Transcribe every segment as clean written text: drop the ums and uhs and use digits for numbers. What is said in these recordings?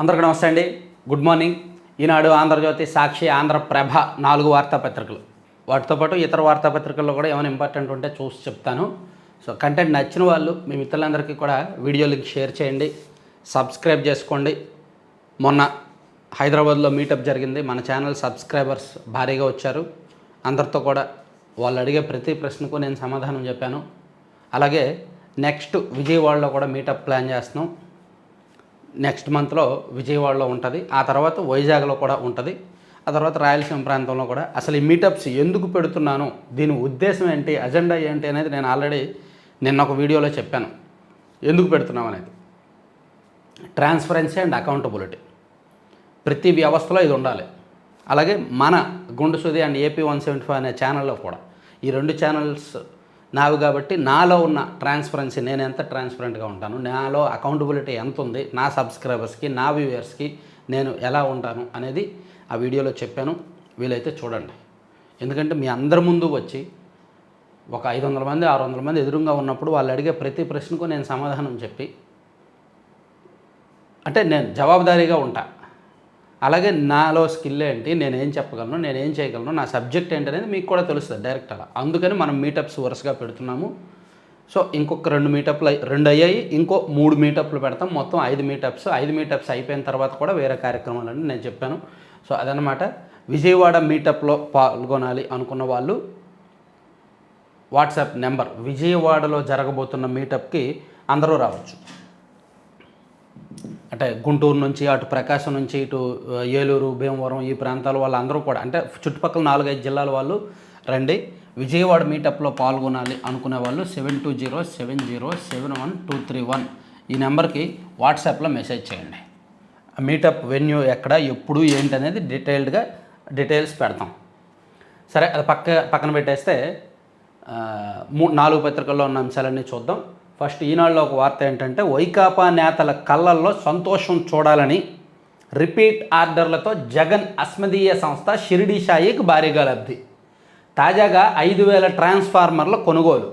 అందరికీ నమస్తే అండి. Good morning. ఈనాడు, ఆంధ్రజ్యోతి, సాక్షి, ఆంధ్రప్రభ 4 వార్తాపత్రికలు. వాటితో పాటు ఇతర వార్తాపత్రికల్లో కూడా ఏమైనా ఇంపార్టెంట్ ఉంటే చూసి చెప్తాను. సో కంటెంట్ నచ్చిన వాళ్ళు మీ మిత్రులందరికీ కూడా వీడియో లింక్ షేర్ చేయండి, సబ్స్క్రైబ్ చేసుకోండి. మొన్న హైదరాబాద్లో మీటప్ జరిగింది. మన ఛానల్ సబ్స్క్రైబర్స్ భారీగా వచ్చారు. అందరితో కూడా వాళ్ళు అడిగే ప్రతి ప్రశ్నకు నేను సమాధానం చెప్పాను. అలాగే నెక్స్ట్ విజయవాడలో కూడా మీటప్ ప్లాన్ చేస్తున్నాం. నెక్స్ట్ మంత్లో విజయవాడలో ఉంటుంది, ఆ తర్వాత వైజాగ్లో కూడా ఉంటుంది, ఆ తర్వాత రాయలసీమ ప్రాంతంలో కూడా. అసలు ఈ మీటప్స్ ఎందుకు పెడుతున్నాను, దీని ఉద్దేశం ఏంటి, అజెండా ఏంటి అనేది నేను ఆల్రెడీ నిన్న ఒక వీడియోలో చెప్పాను. ఎందుకు పెడుతున్నాం అనేది ట్రాన్స్పరెన్సీ అండ్ అకౌంటబిలిటీ. ప్రతి వ్యవస్థలో ఇది ఉండాలి. అలాగే మన గుండు సుది అండ్ ఏపీ 175 అనే ఛానల్లో కూడా, ఈ 2 ఛానల్స్ నావి కాబట్టి నాలో ఉన్న ట్రాన్స్పరెన్సీ, నేను ఎంత ట్రాన్స్పరెంట్గా ఉంటాను, నాలో అకౌంటబిలిటీ ఎంత ఉంది, నా సబ్స్క్రైబర్స్కి, నా వ్యూవర్స్కి నేను ఎలా ఉంటాను అనేది ఆ వీడియోలో చెప్పాను. వీలైతే చూడండి. ఎందుకంటే మీ అందరి ముందు వచ్చి ఒక 500 మంది 600 మంది ఎదురుగా ఉన్నప్పుడు వాళ్ళు అడిగే ప్రతి ప్రశ్నకు నేను సమాధానం చెప్పి, అంటే నేను జవాబుదారీగా ఉంటా. అలాగే నాలో స్కిల్ ఏంటి, నేనేం చెప్పగలను, నేనేం చేయగలను, నా సబ్జెక్ట్ ఏంటి అనేది మీకు కూడా తెలుస్తుంది డైరెక్ట్ అలా. అందుకని మనం మీటప్స్ వరుసగా పెడుతున్నాము. సో ఇంకొక 2 మీటప్లు 2 అయ్యాయి, ఇంకో 3 మీటప్లు పెడతాం. మొత్తం 5 మీటప్స్. 5 మీటప్స్ అయిపోయిన తర్వాత కూడా వేరే కార్యక్రమాలని నేను చెప్పాను. సో అదనమాట. విజయవాడ మీటప్లో పాల్గొనాలి అనుకున్న వాళ్ళు వాట్సాప్ నెంబర్, విజయవాడలో జరగబోతున్న మీటప్కి అందరూ రావచ్చు. అంటే గుంటూరు నుంచి, అటు ప్రకాశం నుంచి, ఇటు ఏలూరు, భీమవరం ఈ ప్రాంతాల వాళ్ళందరూ కూడా, అంటే చుట్టుపక్కల 4-5 జిల్లాల వాళ్ళు రండి. విజయవాడ మీటప్లో పాల్గొనాలి అనుకునే వాళ్ళు 7207071231 ఈ నెంబర్కి వాట్సాప్లో మెసేజ్ చేయండి. మీటప్ వెన్యూ ఎక్కడ, ఎప్పుడు, ఏంటి అనేది డీటెయిల్స్ పెడతాం. సరే, అది పక్కన పెట్టేస్తే 4 పత్రికల్లో ఉన్న అంశాలన్నీ చూద్దాం. ఫస్ట్ ఈనాడులో ఒక వార్త ఏంటంటే, వైకాపా నేతల కళ్ళల్లో సంతోషం చూడాలని రిపీట్ ఆర్డర్లతో జగన్ అస్మదీయ సంస్థ షిరిడి సాయికి భారీగా లబ్ధి. తాజాగా 5000 ట్రాన్స్ఫార్మర్ల కొనుగోలు.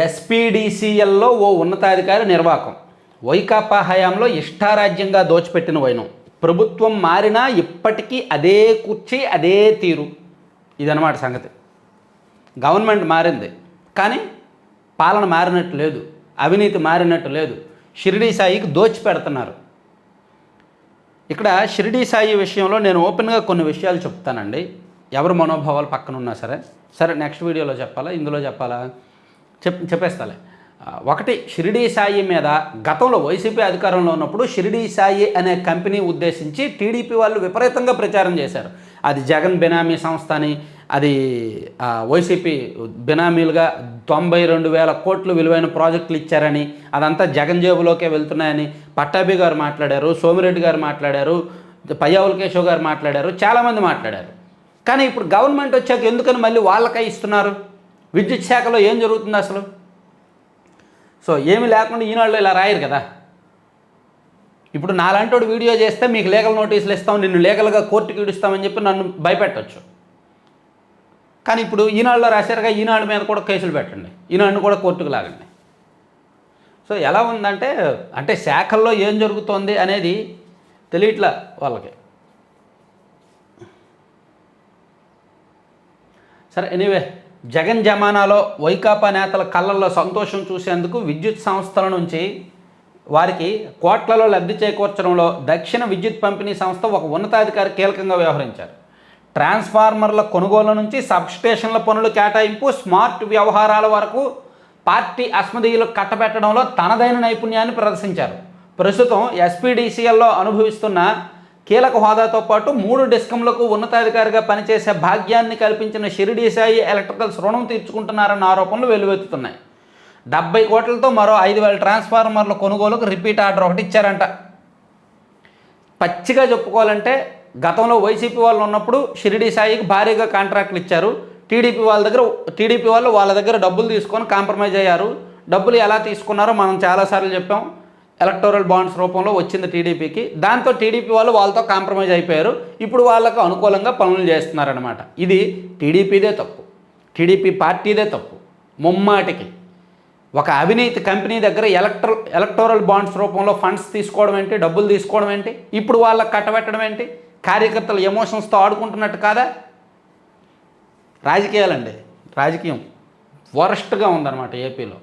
ఎస్పీడీసీఎల్లో ఓ ఉన్నతాధికారి నిర్వాకం. వైకాపా హయాంలో ఇష్టారాజ్యంగా దోచిపెట్టిన వైనం. ప్రభుత్వం మారినా ఇప్పటికీ అదే కుర్చీ, అదే తీరు. ఇదన్నమాట సంగతి. గవర్నమెంట్ మారింది కానీ పాలన మారినట్టు లేదు, అవినీతి మారినట్టు లేదు. షిరిడి సాయికి దోచి పెడుతున్నారు. ఇక్కడ షిరిడి సాయి విషయంలో నేను ఓపెన్గా కొన్ని విషయాలు చెప్తానండి. ఎవరు మనోభావాలు పక్కన ఉన్నా సరే నెక్స్ట్ వీడియోలో చెప్పాలా, ఇందులో చెప్పాలా, చెప్పేస్తాలే. ఒకటి, షిరిడి సాయి మీద గతంలో వైసీపీ అధికారంలో ఉన్నప్పుడు షిరిడి సాయి అనే కంపెనీ ఉద్దేశించి టీడీపీ వాళ్ళు విపరీతంగా ప్రచారం చేశారు. అది జగన్ బినామీ సంస్థ అని, అది వైసీపీ బినామీలుగా 92,000 కోట్లు విలువైన ప్రాజెక్టులు ఇచ్చారని, అదంతా జగన్ జేబులోకే వెళ్తున్నాయని పట్టాభి గారు మాట్లాడారు, సోమిరెడ్డి గారు మాట్లాడారు, పయ్యావుల కేశవ్ గారు మాట్లాడారు, చాలామంది మాట్లాడారు. కానీ ఇప్పుడు గవర్నమెంట్ వచ్చాక ఎందుకని మళ్ళీ వాళ్ళకై ఇస్తున్నారు? విద్యుత్ శాఖలో ఏం జరుగుతుంది అసలు? సో ఏమీ లేకుండా ఈనాడులో ఇలా రాయరు కదా. ఇప్పుడు నాలాంటి వీడియో చేస్తే మీకు లీగల్ నోటీసులు ఇస్తాం, నిన్ను లీగల్గా కోర్టుకి ఇడుస్తామని చెప్పి నన్ను భయపెట్టవచ్చు. కానీ ఇప్పుడు ఈనాడులో రాశారుగా, ఈనాడు మీద కూడా కేసులు పెట్టండి, ఈనాడుని కూడా కోర్టుకు లాగండి. సో ఎలా ఉందంటే, అంటే శాఖల్లో ఏం జరుగుతోంది అనేది తెలియట్లా వాళ్ళకి. సరే, ఎనీవే, జగన్ జమానాలో వైకాపా నేతల కళ్ళల్లో సంతోషం చూసేందుకు విద్యుత్ సంస్థల నుంచి వారికి కోట్లలో లబ్ధి చేకూర్చడంలో దక్షిణ విద్యుత్ పంపిణీ సంస్థ ఒక ఉన్నతాధికారి కీలకంగా వ్యవహరించారు. ట్రాన్స్ఫార్మర్ల కొనుగోలు నుంచి సబ్స్టేషన్ల పనులు కేటాయింపు, స్మార్ట్ వ్యవహారాల వరకు పార్టీ అస్మదీయులు కట్టబెట్టడంలో తనదైన నైపుణ్యాన్ని ప్రదర్శించారు. ప్రస్తుతం ఎస్పీడీసీఎల్లో అనుభవిస్తున్న కీలక హోదాతో పాటు 3 డిస్కంలకు ఉన్నతాధికారిగా పనిచేసే భాగ్యాన్ని కల్పించిన షిరిడి సాయి ఎలక్ట్రికల్స్ రుణం తీర్చుకుంటున్నారన్న ఆరోపణలు వెల్లువెత్తుతున్నాయి. 70 కోట్లతో మరో 5,000 ట్రాన్స్ఫార్మర్ల కొనుగోలుకు రిపీట్ ఆర్డర్ ఒకటి ఇచ్చారంట. పచ్చిగా చెప్పుకోవాలంటే, గతంలో వైసీపీ వాళ్ళు ఉన్నప్పుడు షిరిడి సాయికి భారీగా కాంట్రాక్ట్లు ఇచ్చారు. టీడీపీ వాళ్ళు వాళ్ళ దగ్గర డబ్బులు తీసుకొని కాంప్రమైజ్ అయ్యారు. డబ్బులు ఎలా తీసుకున్నారో మనం చాలాసార్లు చెప్పాం. ఎలక్టోరల్ బాండ్స్ రూపంలో వచ్చింది టీడీపీకి. దాంతో టీడీపీ వాళ్ళు వాళ్ళతో కాంప్రమైజ్ అయిపోయారు. ఇప్పుడు వాళ్ళకు అనుకూలంగా పనులు చేస్తున్నారనమాట. ఇది టీడీపీదే తప్పు, టీడీపీ పార్టీదే తప్పు ముమ్మాటికి. ఒక అవినీతి కంపెనీ దగ్గర ఎలక్టోరల్ బాండ్స్ రూపంలో ఫండ్స్ తీసుకోవడం ఏంటి, డబ్బులు తీసుకోవడం ఏంటి, ఇప్పుడు వాళ్ళకి కట్టబెట్టడం ఏంటి, కార్యకర్తల ఎమోషన్స్తో ఆడుకుంటున్నట్టు కాదా? రాజకీయాలండి, రాజకీయం వరస్ట్గా ఉందన్నమాట ఏపీలో.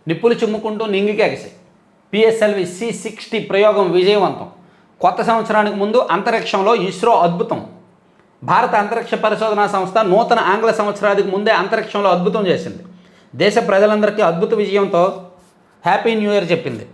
నిప్పులు చిమ్ముకుంటూ నింగికెగసాయి. పిఎస్ఎల్వి C-60 ప్రయోగం విజయవంతం. కొత్త సంవత్సరానికి ముందు అంతరిక్షంలో ఇస్రో అద్భుతం. భారత అంతరిక్ష పరిశోధనా సంస్థ నూతన ఆంగ్ల సంవత్సరానికి ముందే అంతరిక్షంలో అద్భుతం చేసింది. దేశ ప్రజలందరికీ అద్భుత విజయంతో హ్యాపీ న్యూ ఇయర్ చెప్పింది.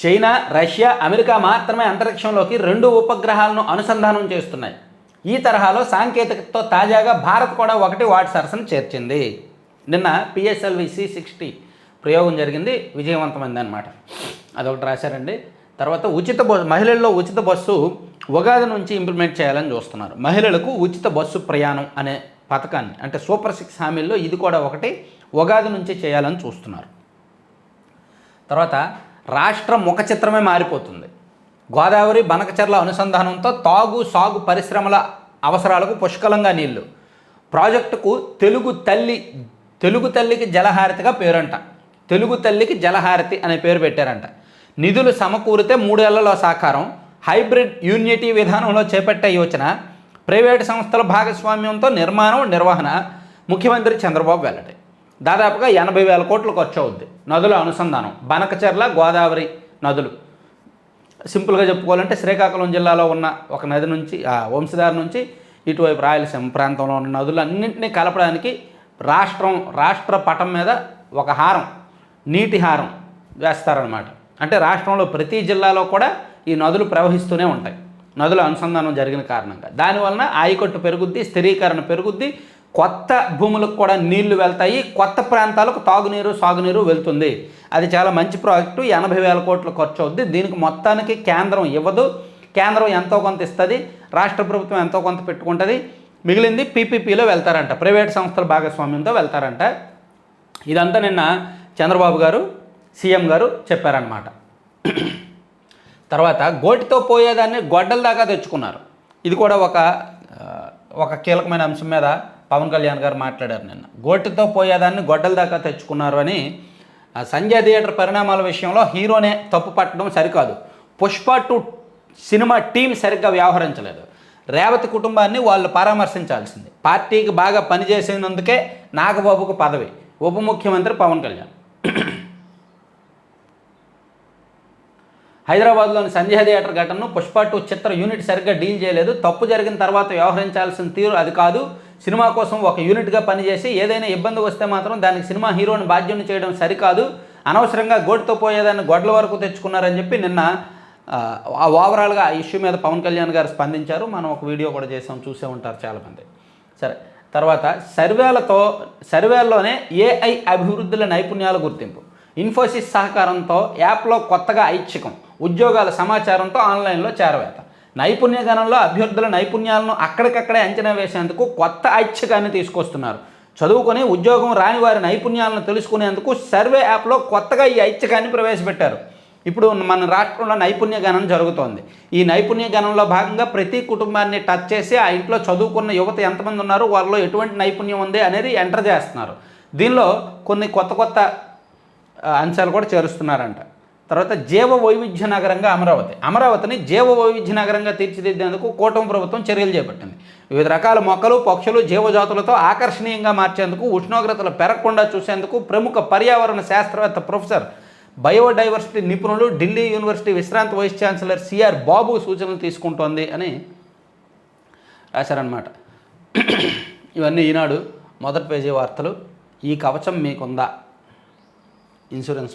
చైనా, రష్యా, అమెరికా మాత్రమే అంతరిక్షంలోకి 2 ఉపగ్రహాలను అనుసంధానం చేస్తున్నాయి. ఈ తరహాలో సాంకేతికతతో తాజాగా భారత్ కూడా 1 వాట్ సరసన చేర్చింది. నిన్న పిఎస్ఎల్వి C-60 ప్రయోగం జరిగింది, విజయవంతమైంది అనమాట. అదొకటి రాశారండి. తర్వాత మహిళల్లో ఉచిత బస్సు ఉగాది నుంచి ఇంప్లిమెంట్ చేయాలని చూస్తున్నారు. మహిళలకు ఉచిత బస్సు ప్రయాణం అనే పథకాన్ని, అంటే సూపర్ 6 హామీల్లో ఇది కూడా ఒకటి, ఉగాది నుంచి చేయాలని చూస్తున్నారు. తర్వాత రాష్ట్ర ముఖ చిత్రమే మారిపోతుంది. గోదావరి బనకచెర్ల అనుసంధానంతో సాగు పరిశ్రమల అవసరాలకు పుష్కలంగా నీళ్లు. ప్రాజెక్టుకు తెలుగు తల్లికి జలహారతిగా పేరంట. తెలుగు తల్లికి జలహారతి అనే పేరు పెట్టారంట. నిధులు సమకూరితే 3 ఏళ్లలో సాకారం. హైబ్రిడ్ యూనిటీ విధానంలో చేపట్టే యోచన. ప్రైవేటు సంస్థల భాగస్వామ్యంతో నిర్మాణం, నిర్వహణ. ముఖ్యమంత్రి చంద్రబాబు వెల్లడి. దాదాపుగా 80,000 కోట్లు ఖర్చు అవుద్ది. నదుల అనుసంధానం, బనకచెర్ల, గోదావరి నదులు. సింపుల్గా చెప్పుకోవాలంటే శ్రీకాకుళం జిల్లాలో ఉన్న ఒక నది నుంచి, వంశధార నుంచి ఇటువైపు రాయలసీమ ప్రాంతంలో ఉన్న నదులన్నింటినీ కలపడానికి రాష్ట్ర పటం మీద ఒక హారం, నీటి హారం వేస్తారనమాట. అంటే రాష్ట్రంలో ప్రతి జిల్లాలో కూడా ఈ నదులు ప్రవహిస్తూనే ఉంటాయి. నదుల అనుసంధానం జరిగిన కారణంగా దానివలన ఆయకట్టు పెరుగుద్ది, స్థిరీకరణ పెరుగుద్ది, కొత్త భూములకు కూడా నీళ్లు వెళ్తాయి, కొత్త ప్రాంతాలకు తాగునీరు, సాగునీరు వెళ్తుంది. అది చాలా మంచి ప్రాజెక్టు. 80,000 కోట్లు ఖర్చు అవుద్ది. దీనికి మొత్తానికి కేంద్రం ఇవ్వదు. కేంద్రం ఎంతో కొంత ఇస్తుంది, రాష్ట్ర ప్రభుత్వం ఎంతో కొంత పెట్టుకుంటుంది. మిగిలింది PPPలో వెళ్తారంట, ప్రైవేట్ సంస్థల భాగస్వామ్యంతో వెళ్తారంట. ఇదంతా నిన్న చంద్రబాబు గారు, సీఎం గారు చెప్పారన్నమాట. తర్వాత గోటితో పోయేదాన్ని గొడ్డల దాకా తెచ్చుకున్నారు. ఇది కూడా ఒక కీలకమైన అంశం మీద పవన్ కళ్యాణ్ గారు మాట్లాడారు నిన్న. గోటితో పోయేదాన్ని గొడ్డల దాకా తెచ్చుకున్నారు అని. సంజయ్ థియేటర్ పరిణామాల విషయంలో హీరోనే తప్పు పట్టడం సరికాదు. పుష్ప 2 సినిమా టీం సరిగ్గా వ్యవహరించలేదు. రేవతి కుటుంబాన్ని వాళ్ళు పరామర్శించాల్సింది. పార్టీకి బాగా పనిచేసినందుకే నాగబాబుకు పదవి. ఉప ముఖ్యమంత్రి పవన్ కళ్యాణ్. హైదరాబాద్లోని సంజయ్ థియేటర్ ఘటనను పుష్ప 2 చిత్ర యూనిట్ సరిగ్గా డీల్ చేయలేదు. తప్పు జరిగిన తర్వాత వ్యవహరించాల్సిన తీరు అది కాదు. సినిమా కోసం ఒక యూనిట్గా పనిచేసి ఏదైనా ఇబ్బంది వస్తే మాత్రం దానికి సినిమా హీరోని బాధ్యుని చేయడం సరికాదు. అనవసరంగా గోటితో పోయేదాన్ని గొడ్ల వరకు తెచ్చుకున్నారని చెప్పి నిన్న ఓవరాల్గా ఆ ఇష్యూ మీద పవన్ కళ్యాణ్ గారు స్పందించారు. మనం ఒక వీడియో కూడా చేసాం, చూసే ఉంటారు చాలామంది. సరే, తర్వాత సర్వేల్లోనే AI అభివృద్ధుల నైపుణ్యాల గుర్తింపు. ఇన్ఫోసిస్ సహకారంతో యాప్లో కొత్తగా ఐచ్ఛికం. ఉద్యోగాల సమాచారంతో ఆన్లైన్లో చేరవేత. నైపుణ్య గణంలో అభ్యర్థుల నైపుణ్యాలను అక్కడికక్కడే అంచనా వేసేందుకు కొత్త ఐచ్ఛికాన్ని తీసుకొస్తున్నారు. చదువుకొని ఉద్యోగం రాని వారి నైపుణ్యాలను తెలుసుకునేందుకు సర్వే యాప్లో కొత్తగా ఈ ఐచ్ఛికాన్ని ప్రవేశపెట్టారు. ఇప్పుడు మన రాష్ట్రంలో నైపుణ్య గణన జరుగుతోంది. ఈ నైపుణ్య గణంలో భాగంగా ప్రతి కుటుంబాన్ని టచ్ చేసి ఆ ఇంట్లో చదువుకున్న యువత ఎంతమంది ఉన్నారు, వాళ్ళలో ఎటువంటి నైపుణ్యం ఉంది అనేది ఎంటర్ చేస్తున్నారు. దీనిలో కొన్ని కొత్త అంశాలు కూడా చేరుస్తున్నారంట. తర్వాత జీవ వైవిధ్య నగరంగా అమరావతిని జీవ వైవిధ్య నగరంగా తీర్చిదిద్దేందుకు కూటమి ప్రభుత్వం చర్యలు చేపట్టింది. వివిధ రకాల మొక్కలు, పక్షులు, జీవజాతులతో ఆకర్షణీయంగా మార్చేందుకు, ఉష్ణోగ్రతలు పెరగకుండా చూసేందుకు ప్రముఖ పర్యావరణ శాస్త్రవేత్త ప్రొఫెసర్, బయోడైవర్సిటీ నిపుణులు, ఢిల్లీ యూనివర్సిటీ విశ్రాంతి వైస్ ఛాన్సలర్ CR బాబు సూచనలు తీసుకుంటోంది అని రాశారనమాట. ఇవన్నీ ఈనాడు మొదటి పేజీ వార్తలు. ఈ కవచం మీకుందా? ఇన్సూరెన్స్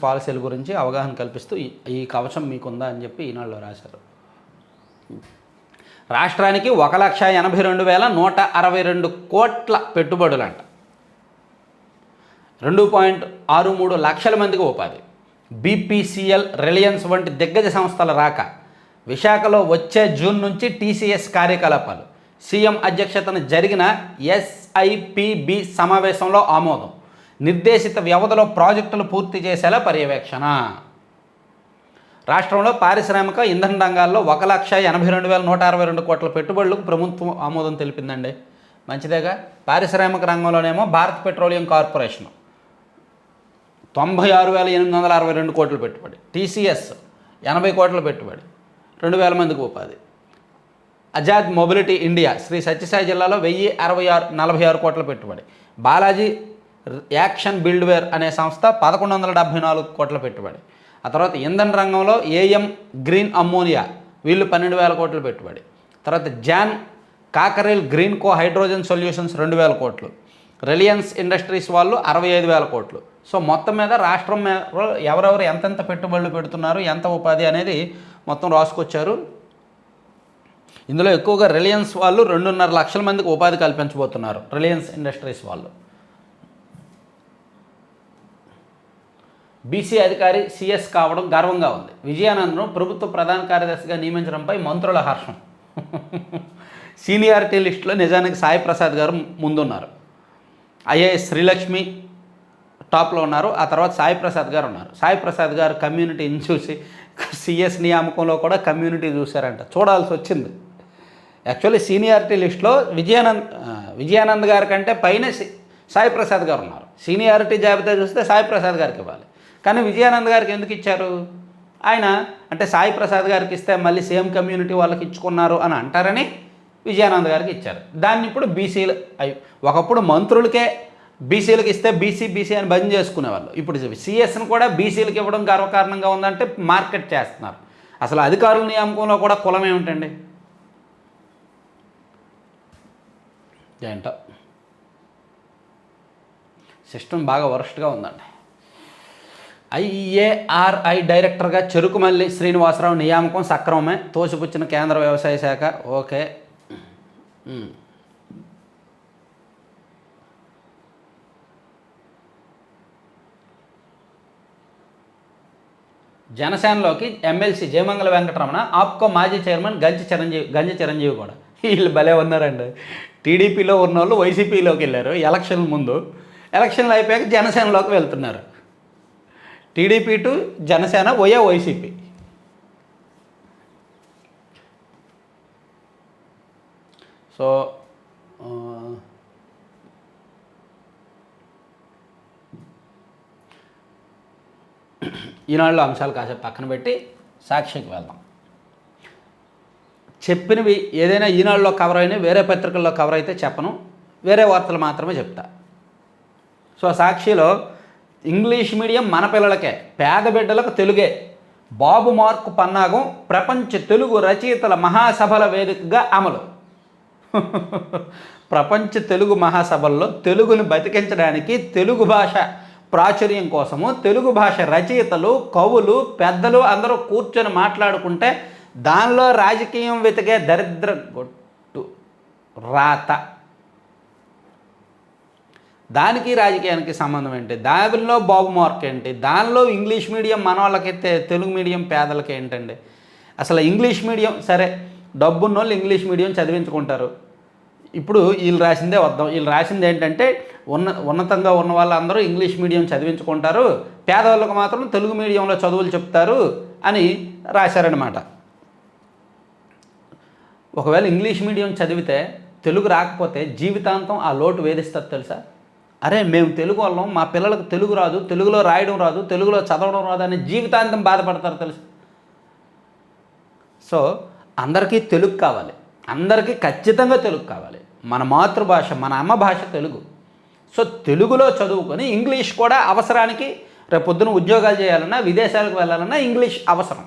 పాలసీల గురించి అవగాహన కల్పిస్తూ ఈ కవచం మీకుందా అని చెప్పి ఈనాడులో రాశారు. రాష్ట్రానికి 1,82,162 కోట్ల పెట్టుబడులంట. 2.63 లక్షల మందికి ఉపాధి. BPCL, రిలయన్స్ వంటి దిగ్గజ సంస్థల రాక. విశాఖలో వచ్చే జూన్ నుంచి TCS కార్యకలాపాలు. సీఎం అధ్యక్షతన జరిగిన SIPB సమావేశంలో ఆమోదం. నిర్దేశిత వ్యవధిలో ప్రాజెక్టులు పూర్తి చేసేలా పర్యవేక్షణ. రాష్ట్రంలో పారిశ్రామిక ఇంధన రంగాల్లో 1,82,162 కోట్ల పెట్టుబడులకు ప్రభుత్వం ఆమోదం తెలిపిందండి. మంచిదేగా. పారిశ్రామిక రంగంలోనేమో భారత్ పెట్రోలియం కార్పొరేషన్ 96,862 కోట్ల పెట్టుబడి, టీసీఎస్ 80 కోట్ల పెట్టుబడి, 2,000 మందికి ఉపాధి. అజాద్ మొబిలిటీ ఇండియా శ్రీ సత్యసాయి జిల్లాలో 1,046 కోట్ల పెట్టుబడి. బాలాజీ యాక్షన్ బిల్డ్వేర్ అనే సంస్థ 1,174 కోట్ల పెట్టుబడి. ఆ తర్వాత ఇంధన రంగంలో ఏఎం గ్రీన్ అమ్మోనియా వీళ్ళు 12,000 కోట్ల పెట్టుబడి. తర్వాత జాన్ కాకరేల్ గ్రీన్ కో హైడ్రోజన్ సొల్యూషన్స్ 2,000 కోట్లు. రిలయన్స్ ఇండస్ట్రీస్ వాళ్ళు 65,000 కోట్లు. సో మొత్తం మీద రాష్ట్రం మీద ఎవరెవరు ఎంతెంత పెట్టుబడులు పెడుతున్నారు, ఎంత ఉపాధి అనేది మొత్తం రాసుకొచ్చారు. ఇందులో ఎక్కువగా రిలయన్స్ వాళ్ళు 2.5 లక్షల మందికి ఉపాధి కల్పించబోతున్నారు. రిలయన్స్ ఇండస్ట్రీస్ వాళ్ళు. బీసీ అధికారి సిఎస్ కావడం గర్వంగా ఉంది. విజయానందను ప్రభుత్వ ప్రధాన కార్యదర్శిగా నియమించడంపై మంత్రుల హర్షం. సీనియారిటీ లిస్టులో నిజానికి సాయి ప్రసాద్ గారు ముందున్నారు. ఐఏఎస్ శ్రీలక్ష్మి టాప్లో ఉన్నారు. ఆ తర్వాత సాయి ప్రసాద్ గారు ఉన్నారు. సాయి ప్రసాద్ గారు కమ్యూనిటీని చూసి సిఎస్ నియామకంలో కూడా కమ్యూనిటీ చూశారంట. చూడాల్సి వచ్చింది. యాక్చువల్లీ సీనియారిటీ లిస్టులో విజయానంద్ గారి కంటే పైన సాయి ప్రసాద్ గారు ఉన్నారు. సీనియారిటీ జాబితా చూస్తే సాయి ప్రసాద్ గారికి ఇవ్వాలి. కానీ విజయానంద్ గారికి ఎందుకు ఇచ్చారు? ఆయన అంటే సాయి ప్రసాద్ గారికి ఇస్తే మళ్ళీ సేమ్ కమ్యూనిటీ వాళ్ళకి ఇచ్చుకున్నారు అని అంటారని విజయానంద్ గారికి ఇచ్చారు. దాన్ని ఇప్పుడు బీసీలు ఒకప్పుడు మంత్రులకే బీసీలకు ఇస్తే బీసీ అని బంద్ చేసుకునేవాళ్ళు. ఇప్పుడు సిఎస్ను కూడా బీసీలకు ఇవ్వడం గర్వకారణంగా ఉందంటే మార్కెట్ చేస్తున్నారు. అసలు అధికారుల నియామకంలో కూడా కులం ఏమిటండి? ఏంటో సిస్టమ్ బాగా వరస్ట్గా ఉందండి. ఐఏఆర్ఐ డైరెక్టర్గా చెరుకుమల్లి శ్రీనివాసరావు నియామకం సక్రమమే, తోసిపుచ్చిన కేంద్ర వ్యవసాయ శాఖ. ఓకే. జనసేనలోకి ఎమ్మెల్సీ జయమంగళ వెంకటరమణ, ఆప్కో మాజీ చైర్మన్ గంజి చిరంజీవి కూడా. వీళ్ళు భలే ఉన్నారండి. టీడీపీలో ఉన్న వాళ్ళు వైసీపీలోకి వెళ్ళారు ఎలక్షన్ల ముందు. ఎలక్షన్లు అయిపోయాక జనసేనలోకి వెళ్తున్నారు. TDP to Janasena YCP. So ఈనాడులో అంశాలు కాసేపు పక్కన పెట్టి సాక్షికి వెళ్దాం. చెప్పినవి ఏదైనా ఈనాడులో కవర్ అయినా వేరే పత్రికల్లో కవర్ అయితే చెప్పను, వేరే వార్తలు మాత్రమే చెప్తా. సో సాక్షిలో ఇంగ్లీష్ మీడియం మన పిల్లలకే, పేద బిడ్డలకు తెలుగే, బాబు మార్కు పన్నాగం ప్రపంచ తెలుగు రచయితల మహాసభల వేదికగా అమలు. ప్రపంచ తెలుగు మహాసభల్లో తెలుగుని బతికించడానికి, తెలుగు భాష ప్రాచుర్యం కోసము తెలుగు భాష రచయితలు, కవులు, పెద్దలు అందరూ కూర్చొని మాట్లాడుకుంటే దానిలో రాజకీయం వెతికే దరిద్ర గొట్టు రాత. దానికి రాజకీయానికి సంబంధం ఏంటి? దానిలో బాబు మార్క్ ఏంటి? దానిలో ఇంగ్లీష్ మీడియం మన వాళ్ళకైతే తెలుగు మీడియం పేదలకి ఏంటండి? అసలు ఇంగ్లీష్ మీడియం సరే, డబ్బున్న వాళ్ళు ఇంగ్లీష్ మీడియం చదివించుకుంటారు. ఇప్పుడు వీళ్ళు రాసిందే వద్దాం. వీళ్ళు రాసింది ఏంటంటే ఉన్నతంగా ఉన్న వాళ్ళందరూ ఇంగ్లీష్ మీడియం చదివించుకుంటారు, పేదవాళ్ళకు మాత్రం తెలుగు మీడియంలో చదువులు చెప్తారు అని రాశారనమాట. ఒకవేళ ఇంగ్లీష్ మీడియం చదివితే తెలుగు రాకపోతే జీవితాంతం ఆ లోటు వేధిస్తుంది తెలుసా? అరే మేము తెలుగు వాళ్ళం, మా పిల్లలకు తెలుగు రాదు, తెలుగులో రాయడం రాదు, తెలుగులో చదవడం రాదు అని జీవితాంతం బాధపడతారు తెలుసు. సో అందరికీ తెలుగు కావాలి, అందరికీ ఖచ్చితంగా తెలుగు కావాలి. మన మాతృభాష, మన అమ్మ భాష తెలుగు. సో తెలుగులో చదువుకొని ఇంగ్లీష్ కూడా అవసరానికి, రేపొద్దున ఉద్యోగాలు చేయాలన్నా, విదేశాలకు వెళ్ళాలన్నా ఇంగ్లీష్ అవసరం.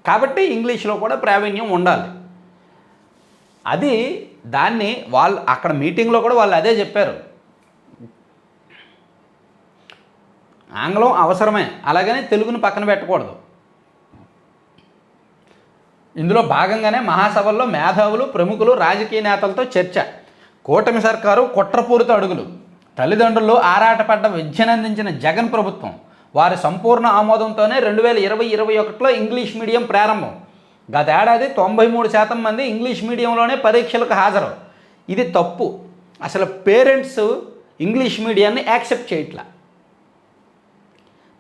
కాబట్టి ఇంగ్లీష్లో కూడా ప్రావీణ్యం ఉండాలి. అది దాన్ని వాళ్ళు అక్కడ మీటింగ్లో కూడా వాళ్ళు అదే చెప్పారు. ఆంగ్లం అవసరమే, అలాగని తెలుగుని పక్కన పెట్టకూడదు. ఇందులో భాగంగానే మహాసభల్లో మేధావులు, ప్రముఖులు, రాజకీయ నేతలతో చర్చ. కూటమి సర్కారు కుట్రపూరిత అడుగులు. తల్లిదండ్రులు ఆరాటపడ్డ విద్యనందించిన జగన్ ప్రభుత్వం వారి సంపూర్ణ ఆమోదంతోనే 2020-21లో ఇంగ్లీష్ మీడియం ప్రారంభం. గత ఏడాది 93% మంది ఇంగ్లీష్ మీడియంలోనే పరీక్షలకు హాజరు. ఇది తప్పు. అసలు పేరెంట్స్ ఇంగ్లీష్ మీడియాన్ని యాక్సెప్ట్ చేయట్లా.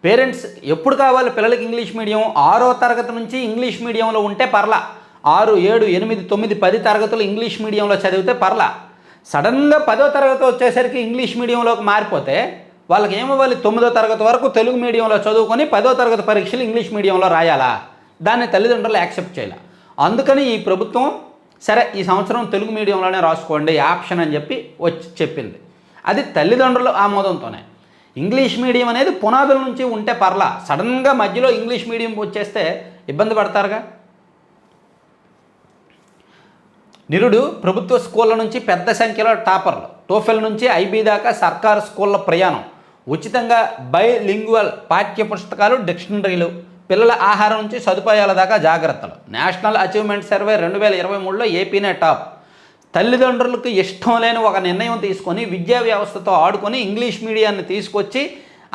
పేరెంట్స్ ఎప్పుడు కావాలి పిల్లలకి ఇంగ్లీష్ మీడియం? 6వ తరగతి నుంచి ఇంగ్లీష్ మీడియంలో ఉంటే పర్లా, 6, 7, 8, 9, 10 తరగతులు ఇంగ్లీష్ మీడియంలో చదివితే పర్లా. సడన్గా 10వ తరగతి వచ్చేసరికి ఇంగ్లీష్ మీడియంలోకి మారిపోతే వాళ్ళకి ఏమవ్వాలి? 9వ తరగతి వరకు తెలుగు మీడియంలో చదువుకొని 10వ తరగతి పరీక్షలు ఇంగ్లీష్ మీడియంలో రాయాలా? దాన్ని తల్లిదండ్రులు యాక్సెప్ట్ చేయాలి. అందుకని ఈ ప్రభుత్వం సరే ఈ సంవత్సరం తెలుగు మీడియంలోనే రాసుకోండి ఆప్షన్ అని చెప్పి వచ్చి చెప్పింది. అది తల్లిదండ్రుల ఆమోదంతోనే. ఇంగ్లీష్ మీడియం అనేది పునాదుల నుంచి ఉంటే పర్లా, సడన్గా మధ్యలో ఇంగ్లీష్ మీడియం వచ్చేస్తే ఇబ్బంది పడతారుగా. నిరుడు ప్రభుత్వ స్కూళ్ళ నుంచి పెద్ద సంఖ్యలో టాపర్లు, టోఫెల్ నుంచి ఐబీ దాకా సర్కారు స్కూళ్ళ ప్రయాణం, ఉచితంగా బైలింగ్వల్ పాఠ్య పుస్తకాలు, డిక్షనరీలు, పిల్లల ఆహారం నుంచి సదుపాయాల దాకా జాగ్రత్తలు. నేషనల్ అచీవ్మెంట్ సర్వే 2023లో ఏపీనే టాప్. తల్లిదండ్రులకు ఇష్టం లేని ఒక నిర్ణయం తీసుకొని విద్యా వ్యవస్థతో ఆడుకొని ఇంగ్లీష్ మీడియాన్ని తీసుకొచ్చి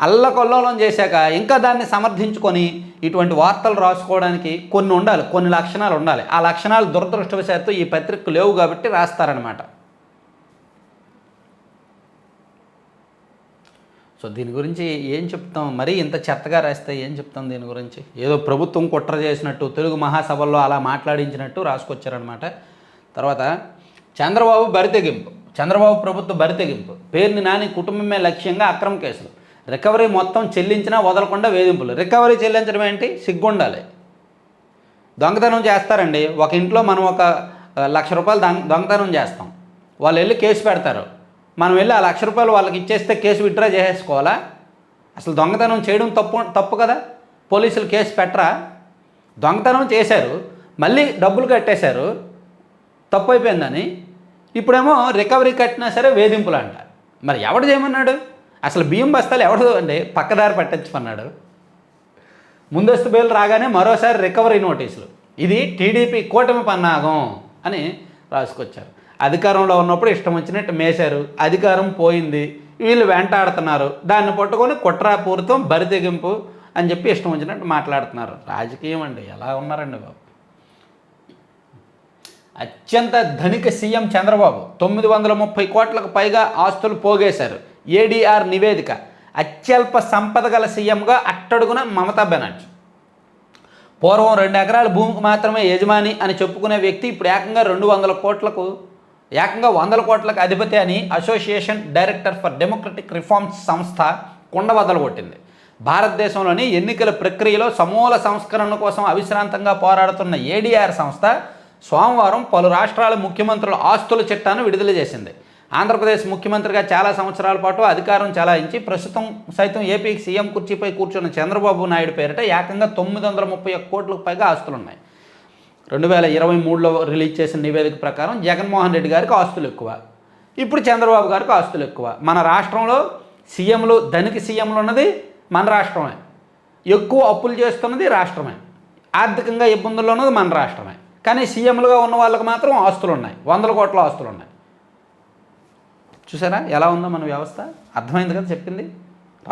అల్లకొల్లోలం చేశాక ఇంకా దాన్ని సమర్థించుకొని ఇటువంటి వార్తలు రాసుకోవడానికి కొన్ని ఉండాలి, కొన్ని లక్షణాలు ఉండాలి. ఆ లక్షణాలు దురదృష్టవశాత్తు ఈ పత్రికలు లేవు కాబట్టి రాస్తారనమాట. సో దీని గురించి ఏం చెప్తాం? మరీ ఇంత చెత్తగా రాస్తే ఏం చెప్తాం దీని గురించి? ఏదో ప్రభుత్వం కుట్ర చేసినట్టు, తెలుగు మహాసభల్లో అలా మాట్లాడించినట్టు రాసుకొచ్చారనమాట. తర్వాత చంద్రబాబు బరితెగింపు, చంద్రబాబు ప్రభుత్వ బరితెగింపు, పేరుని నాని కుటుంబమే లక్ష్యంగా అక్రమ కేసులు, రికవరీ మొత్తం చెల్లించినా వదలకుండా వేధింపులు. రికవరీ చెల్లించడం ఏంటి? సిగ్గుండాలి. దొంగతనం చేస్తారండి, ఒక ఇంట్లో మనం ఒక 1,00,000 రూపాయలు దొంగతనం చేస్తాం, వాళ్ళు వెళ్ళి కేసు పెడతారు, మనం వెళ్ళి ఆ 1,00,000 రూపాయలు వాళ్ళకి ఇచ్చేస్తే కేసు విత్డ్రా చేసేసుకోవాలా? అసలు దొంగతనం చేయడం తప్పు కదా. పోలీసులు కేసు పెట్టరా? దొంగతనం చేశారు, మళ్ళీ డబ్బులు కట్టేశారు, తప్పు అయిపోయిందని. ఇప్పుడేమో రికవరీ కట్టినా సరే వేధింపులు అంట. మరి ఎవడు చేయమన్నాడు? అసలు బియ్యం బస్తాలు ఎవడు అండి పక్కదారి పట్టించమన్నాడు? ముందస్తు బెయిల్ రాగానే మరోసారి రికవరీ నోటీసులు. ఇది టీడీపీ కూటమి పన్నాగం అని రాసుకొచ్చారు. అధికారంలో ఉన్నప్పుడు ఇష్టం వచ్చినట్టు మేశారు, అధికారం పోయింది, వీళ్ళు వెంటాడుతున్నారు, దాన్ని పట్టుకొని కుట్రాపూరితం బరితెగింపు అని చెప్పి ఇష్టం వచ్చినట్టు మాట్లాడుతున్నారు. రాజకీయం అండి, ఎలా ఉన్నారండి బాబు. అత్యంత ధనిక సీఎం చంద్రబాబు 930 కోట్లకు పైగా ఆస్తులు పోగేశారు. ఏడీఆర్ నివేదిక. అత్యల్ప సంపద గల సీఎంగా అట్టడుగున మమతా బెనర్జీ. పూర్వం 2 ఎకరాల భూమికి మాత్రమే యజమాని అని చెప్పుకునే వ్యక్తి ఇప్పుడు ఏకంగా 100 కోట్లకు అధిపతి అని association director for democratic reforms సంస్థ కుండబద్దలు కొట్టింది. భారతదేశంలోని ఎన్నికల ప్రక్రియలో సమూల సంస్కరణ కోసం అవిశ్రాంతంగా పోరాడుతున్న ఏడీఆర్ సంస్థ సోమవారం పలు రాష్ట్రాల ముఖ్యమంత్రుల ఆస్తుల చిట్టాను విడుదల చేసింది. ఆంధ్రప్రదేశ్ ముఖ్యమంత్రిగా చాలా సంవత్సరాల పాటు అధికారం చెలాయించి ప్రస్తుతం సైతం ఏపీకి సీఎం కుర్చీపై కూర్చున్న చంద్రబాబు నాయుడు పేరిట ఏకంగా 931 కోట్లకు పైగా ఆస్తులున్నాయి. 2023లో రిలీజ్ చేసిన నివేదిక ప్రకారం జగన్మోహన్ రెడ్డి గారికి ఆస్తులు ఎక్కువ, ఇప్పుడు చంద్రబాబు గారికి ఆస్తులు ఎక్కువ. మన రాష్ట్రంలో సీఎంలు, ధనిక సీఎంలు ఉన్నది మన రాష్ట్రమే, ఎక్కువ అప్పులు చేస్తున్నది రాష్ట్రమే, ఆర్థికంగా ఇబ్బందుల్లో ఉన్నది మన రాష్ట్రమే. కానీ సీఎంలుగా ఉన్న వాళ్ళకి మాత్రం ఆస్తులు ఉన్నాయి, 100 కోట్ల ఆస్తులు ఉన్నాయి. చూసారా ఎలా ఉందో మన వ్యవస్థ? అర్థమైంది కదా చెప్పింది.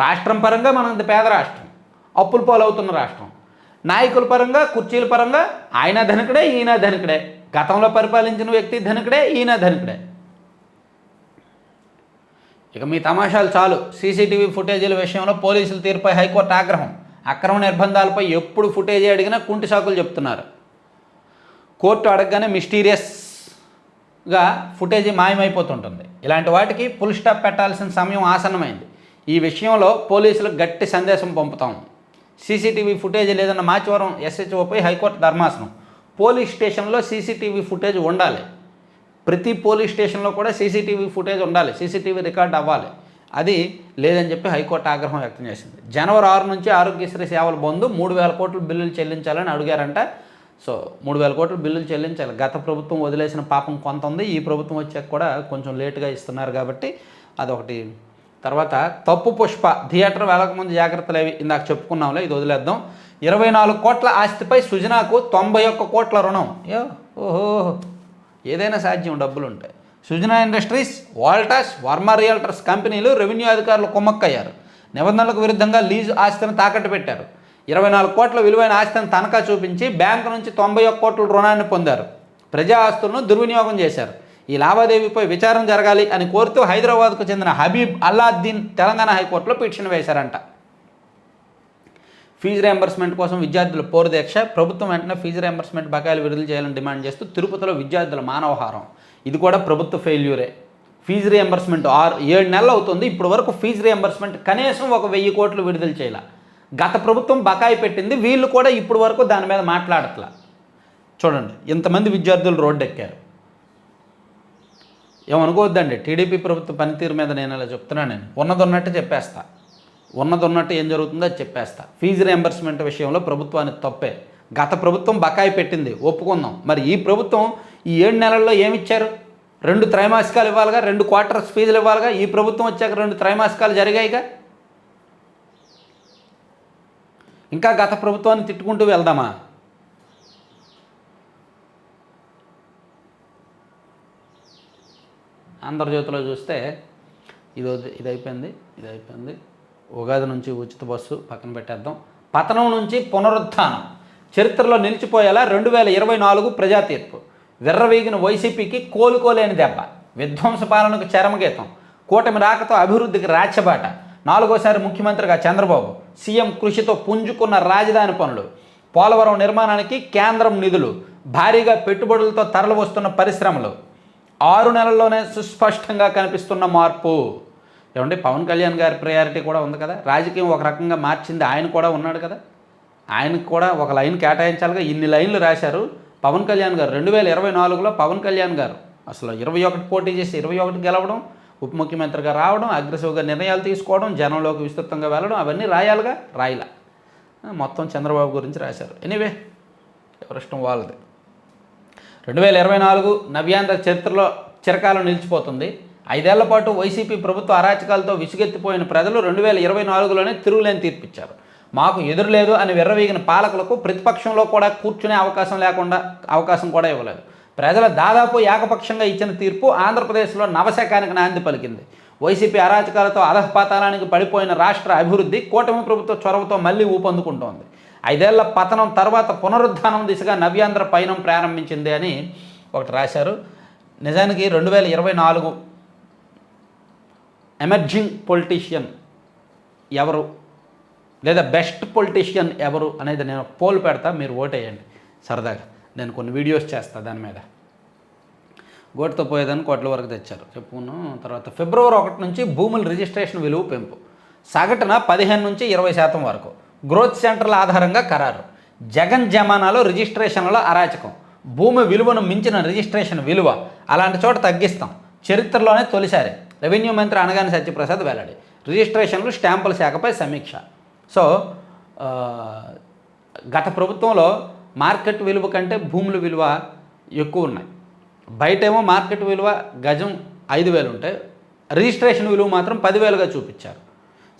రాష్ట్రం పరంగా మనం పేద రాష్ట్రం, అప్పుల పాలవుతున్న రాష్ట్రం. నాయకుల పరంగా, కుర్చీల పరంగా ఆయన ధనికుడే, ఈయన ధనికుడే. గతంలో పరిపాలించిన వ్యక్తి ధనికుడే, ఈయన ధనికుడే. ఇక మీ తమాషాలు చాలు. సీసీటీవీ ఫుటేజీల విషయంలో పోలీసుల తీరుపై హైకోర్టు ఆగ్రహం. అక్రమ నిర్బంధాలపై ఎప్పుడు ఫుటేజీ అడిగినా కుంటి సాకులు చెప్తున్నారు. కోర్టు అడగగానే మిస్టీరియస్గా ఫుటేజీ మాయమైపోతుంటుంది. ఇలాంటి వాటికి ఫుల్ స్టాప్ పెట్టాల్సిన సమయం ఆసన్నమైంది. ఈ విషయంలో పోలీసులకు గట్టి సందేశం పంపుతాం. సీసీటీవీ ఫుటేజీ లేదన్న మాచవరం ఎస్హెచ్ఓపై హైకోర్టు ధర్మాసనం. పోలీస్ స్టేషన్లో సీసీటీవీ ఫుటేజ్ ఉండాలి. ప్రతి పోలీస్ స్టేషన్లో కూడా సీసీటీవీ ఫుటేజ్ ఉండాలి, సీసీటీవీ రికార్డ్ అవ్వాలి. అది లేదని చెప్పి హైకోర్టు ఆగ్రహం వ్యక్తం చేసింది. జనవరి 6 నుంచి ఆరోగ్యశ్రీ సేవల బంధు 3,000 కోట్ల బిల్లులు చెల్లించాలని అడిగారంట. సో 3,000 కోట్ల బిల్లులు చెల్లించాలి. గత ప్రభుత్వం వదిలేసిన పాపం కొంత ఉంది, ఈ ప్రభుత్వం వచ్చాక కూడా కొంచెం లేటుగా ఇస్తున్నారు కాబట్టి అదొకటి. తర్వాత తప్పు పుష్ప థియేటర్ వెళ్ళకముందు జాగ్రత్తలు అవి ఇందాక చెప్పుకున్నాంలే, ఇది వదిలేద్దాం. 24 కోట్ల ఆస్తిపై సుజనాకు 91 కోట్ల రుణం. ఓహో, ఏదైనా సాధ్యం డబ్బులు ఉంటాయి. సుజనా ఇండస్ట్రీస్, వాల్టాస్, వర్మ రియల్టర్స్ కంపెనీలు రెవెన్యూ అధికారులు కుమ్మక్కయ్యారు. నిబంధనలకు విరుద్ధంగా లీజు ఆస్తిని తాకట్టు పెట్టారు. 24 కోట్ల విలువైన ఆస్తిని తనఖా చూపించి బ్యాంకు నుంచి 91 కోట్ల రుణాన్ని పొందారు. ప్రజా ఆస్తులను దుర్వినియోగం చేశారు. ఈ లావాదేవీపై విచారణ జరగాలి అని కోరుతూ హైదరాబాద్కు చెందిన హబీబ్ అల్లాద్దీన్ తెలంగాణ హైకోర్టులో పిటిషన్ వేశారంట. ఫీజు రియంబర్స్మెంట్ కోసం విద్యార్థుల పోరుదీక్ష, ప్రభుత్వం వెంటనే ఫీజు రియంబర్స్మెంట్ బకాయిలు విడుదల చేయాలని డిమాండ్ చేస్తూ తిరుపతిలో విద్యార్థుల మానవహారం. ఇది కూడా ప్రభుత్వ ఫెయిల్యూరే. ఫీజు రియంబర్స్మెంట్ 7 నెలలు అవుతుంది, ఇప్పుడు వరకు ఫీజు రియంబర్స్మెంట్ కనీసం 1,000 కోట్లు విడుదల చేయాల. గత ప్రభుత్వం బకాయి పెట్టింది, వీళ్ళు కూడా ఇప్పుడు వరకు దాని మీద మాట్లాడట్లా. చూడండి, ఇంతమంది విద్యార్థులు రోడ్డు ఎక్కారు. ఏమనుకోవద్దండి, టీడీపీ ప్రభుత్వ పనితీరు మీద నేను ఇలా చెప్తున్నాను. నేను ఉన్నదన్నట్టు చెప్పేస్తా, ఉన్నదన్నట్టు ఏం జరుగుతుందో అది చెప్పేస్తా. ఫీజు రియంబర్స్మెంట్ విషయంలో ప్రభుత్వానికి తప్పే. గత ప్రభుత్వం బకాయి పెట్టింది, ఒప్పుకుందాం. మరి ఈ ప్రభుత్వం ఈ 7 నెలల్లో ఏమిచ్చారు? 2 త్రైమాసికాలు ఇవ్వాలిగా, 2 క్వార్టర్స్ ఫీజులు ఇవ్వాలిగా. ఈ ప్రభుత్వం వచ్చాక 2 త్రైమాసికాలు జరిగాయిగా. ఇంకా గత ప్రభుత్వాన్ని తిట్టుకుంటూ వెళ్దామా? ఆంధ్రజ్యోతిలో చూస్తే ఇది అయిపోయింది. ఉగాది నుంచి ఉచిత బస్సు పక్కన పెట్టేద్దాం. పతనం నుంచి పునరుత్థానం, చరిత్రలో నిలిచిపోయేలా 2024 ప్రజా తీర్పు. విర్రవీగిన వైసీపీకి కోలుకోలేని దెబ్బ, విధ్వంస పాలనకు చరమగీతం, కూటమి రాకతో అభివృద్ధికి రాచబాట, 4వసారి ముఖ్యమంత్రిగా చంద్రబాబు, సీఎం కృషితో పుంజుకున్న రాజధాని పనులు, పోలవరం నిర్మాణానికి కేంద్రం నిధులు, భారీగా పెట్టుబడులతో తరలి వస్తున్న పరిశ్రమలు, 6 నెలల్లోనే సుస్పష్టంగా కనిపిస్తున్న మార్పు. ఏమంటే పవన్ కళ్యాణ్ గారి ప్రయారిటీ కూడా ఉంది కదా, రాజకీయం ఒక రకంగా మార్చింది ఆయన కూడా ఉన్నాడు కదా, ఆయనకు కూడా ఒక లైన్ కేటాయించాలిగా. ఇన్ని లైన్లు రాశారు పవన్ కళ్యాణ్ గారు. 2024లో పవన్ కళ్యాణ్ గారు అసలు 21 పోటీ చేసి 21 గెలవడం, ఉప ముఖ్యమంత్రిగా రావడం, అగ్రెసివ్గా నిర్ణయాలు తీసుకోవడం, జనంలోకి విస్తృతంగా వెళ్ళడం, అవన్నీ రాయాలిగా, రాయలా. మొత్తం చంద్రబాబు గురించి రాశారు. ఎనీవే, ఎవరిష్టం వాళ్ళది. 2024 నవ్యాంధ్ర చరిత్రలో చిరకాలం నిలిచిపోతుంది. 5 ఏళ్ల పాటు వైసీపీ ప్రభుత్వ అరాచకాలతో విసుగెత్తిపోయిన ప్రజలు 2024లోనే తిరుగులేని తీర్పిచ్చారు. మాకు ఎదురులేదు అని విర్రవీగిన పాలకులకు ప్రతిపక్షంలో కూడా కూర్చునే అవకాశం కూడా ఇవ్వలేదు. ప్రజల దాదాపు ఏకపక్షంగా ఇచ్చిన తీర్పు ఆంధ్రప్రదేశ్లో నవశకానికి నాంది పలికింది. వైసీపీ అరాచకాలతో అధఃపాతాళానికి పడిపోయిన రాష్ట్ర అభివృద్ధి కూటమి ప్రభుత్వ చొరవతో మళ్లీ ఊపందుకుంటోంది. 5 ఏళ్ల పతనం తర్వాత పునరుద్ధానం దిశగా నవ్యాంధ్ర పయనం ప్రారంభించింది అని ఒకటి రాశారు. నిజానికి 2024 ఎమర్జింగ్ పొలిటీషియన్ ఎవరు లేదా బెస్ట్ పొలిటీషియన్ ఎవరు అనేది నేను పోల్ పెడతా, మీరు ఓటేయండి సరదాగా. నేను కొన్ని వీడియోస్ చేస్తాను దాని మీద. గోటుతో పోయేదాన్ని కోట్ల వరకు తెచ్చారు చెప్పుకున్నాం. తర్వాత ఫిబ్రవరి 1 నుంచి భూముల రిజిస్ట్రేషన్ విలువ పెంపు, సగటున 15 నుంచి 20% వరకు. గ్రోత్ సెంటర్ల ఆధారంగా ఖరారు. జగన్ జమానాలో రిజిస్ట్రేషన్లలో అరాచకం, భూమి విలువను మించిన రిజిస్ట్రేషన్ విలువ, అలాంటి చోట తగ్గిస్తాం. చరిత్రలోనే తొలిసారి రెవెన్యూ మంత్రి అనగాని సత్యప్రసాద్ వెల్లడి. రిజిస్ట్రేషన్లు స్టాంపుల శాఖపై సమీక్ష. సో గత ప్రభుత్వంలో మార్కెట్ విలువ కంటే భూముల విలువ ఎక్కువ ఉన్నాయి. బయటేమో మార్కెట్ విలువ గజం 5,000 ఉంటే రిజిస్ట్రేషన్ విలువ మాత్రం 10,000గా చూపించారు.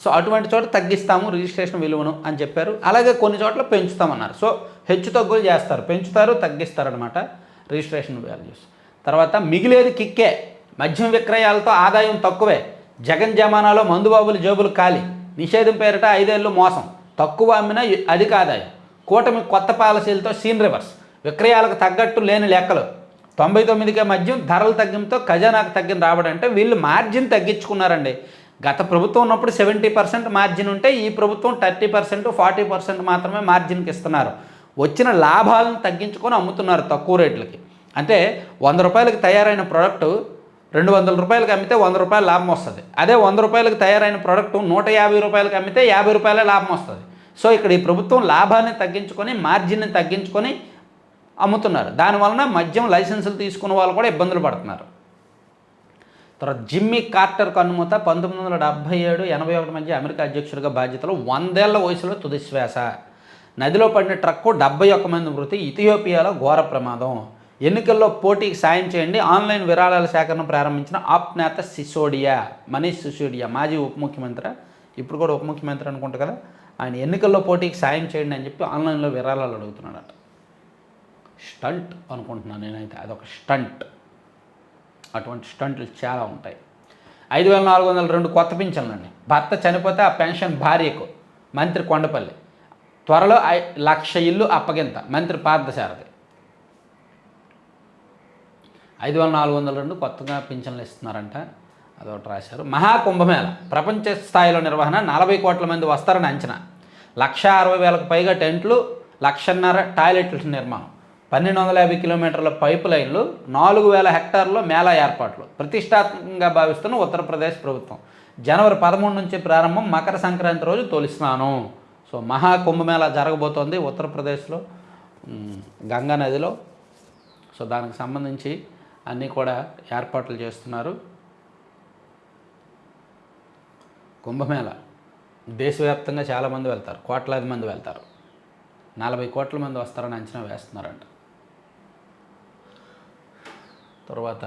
సో అటువంటి చోట తగ్గిస్తాము రిజిస్ట్రేషన్ విలువను అని చెప్పారు. అలాగే కొన్ని చోట్ల పెంచుతామన్నారు. సో హెచ్చు తగ్గులు చేస్తారు, పెంచుతారు, తగ్గిస్తారనమాట రిజిస్ట్రేషన్ వాల్యూస్. తర్వాత మిగిలేది కిక్కే, మద్యం విక్రయాలతో ఆదాయం తక్కువే. జగన్ జమానాలో మందుబాబుల జేబులు ఖాళీ, నిషేధం పేరిట 5 ఏళ్ళు మోసం, తక్కువ అమ్మినా అధిక ఆదాయం. కూటమి కొత్త పాలసీలతో సీన్ రివర్స్, విక్రయాలకు తగ్గట్టు లేని లెక్కలు. 99కే మద్యం ధరల తగ్గింపుతో ఖజానాకు తగ్గిన రాబడంటే వీళ్ళు మార్జిన్ తగ్గించుకున్నారండి. గత ప్రభుత్వం ఉన్నప్పుడు 70% మార్జిన్ ఉంటే ఈ ప్రభుత్వం 30%, 40% మాత్రమే మార్జిన్కి ఇస్తున్నారు. వచ్చిన లాభాలను తగ్గించుకొని అమ్ముతున్నారు తక్కువ రేట్లకి. అంటే 100 రూపాయలకి తయారైన ప్రోడక్టు 200 రూపాయలకి అమ్మితే 100 రూపాయలు లాభం వస్తుంది. అదే 100 రూపాయలకి తయారైన ప్రోడక్టు 150 రూపాయలకి అమ్మితే 50 రూపాయలే లాభం వస్తుంది. సో ఇక్కడ ఈ ప్రభుత్వం లాభాన్ని తగ్గించుకొని మార్జిన్ని తగ్గించుకొని అమ్ముతున్నారు. దానివలన మద్యం లైసెన్సులు తీసుకున్న వాళ్ళు కూడా ఇబ్బందులు పడుతున్నారు. తర్వాత జిమ్మీ కార్టర్ కన్నుమూత, 1977, 81 మధ్య అమెరికా అధ్యక్షుడిగా బాధ్యతలు, 100 ఏళ్ల వయసులో తుదిశ్వాస. నదిలో పడిన ట్రక్కు 71 మంది మృతి, ఇథియోపియాలో ఘోర ప్రమాదం. ఎన్నికల్లో పోటీకి సాయం చేయండి, ఆన్లైన్ విరాళాల సేకరణ ప్రారంభించిన ఆప్ నేత మనీష్ సిసోడియా, మాజీ ఉప ముఖ్యమంత్రి, ఇప్పుడు కూడా ఉప ముఖ్యమంత్రి అనుకుంటా కదా, ఆయన ఎన్నికల్లో పోటీకి సాయం చేయండి అని చెప్పి ఆన్లైన్లో విరాళాలు అడుగుతున్నాడట. స్టంట్ అనుకుంటున్నాను నేనైతే, అదొక స్టంట్. అటువంటి స్టంట్లు చాలా ఉంటాయి. 5,402 కొత్త పింఛన్లండి. భర్త చనిపోతే ఆ పెన్షన్ భార్యకు, మంత్రి కొండపల్లి. త్వరలో 1,00,000 ఇల్లు అప్పగింత, మంత్రి పార్థసారథి. 5,402 కొత్తగా పింఛన్లు ఇస్తున్నారంట, అదొకటి రాశారు. మహాకుంభమేళ ప్రపంచ స్థాయిలో నిర్వహణ, 40 కోట్ల మంది వస్తారని అంచనా. 1,60,000కు పైగా టెంట్లు, 1,50,000 టాయిలెట్ల నిర్మాణం, 1,250 కిలోమీటర్ల పైప్ లైన్లు, 4,000 హెక్టార్లలో మేళా ఏర్పాట్లు ప్రతిష్టాత్మకంగా భావిస్తున్న ఉత్తరప్రదేశ్ ప్రభుత్వం. జనవరి 13 నుంచి ప్రారంభం, మకర సంక్రాంతి రోజు తొలి స్నానం. సో మహా కుంభమేళా జరగబోతోంది ఉత్తరప్రదేశ్లో గంగా నదిలో. సో దానికి సంబంధించి అన్నీ కూడా ఏర్పాట్లు చేస్తున్నారు. కుంభమేళా దేశవ్యాప్తంగా చాలామంది వెళ్తారు, కోట్లాది మంది వెళ్తారు, 40 కోట్ల మంది వస్తారని అంచనా వేస్తున్నారంట. తర్వాత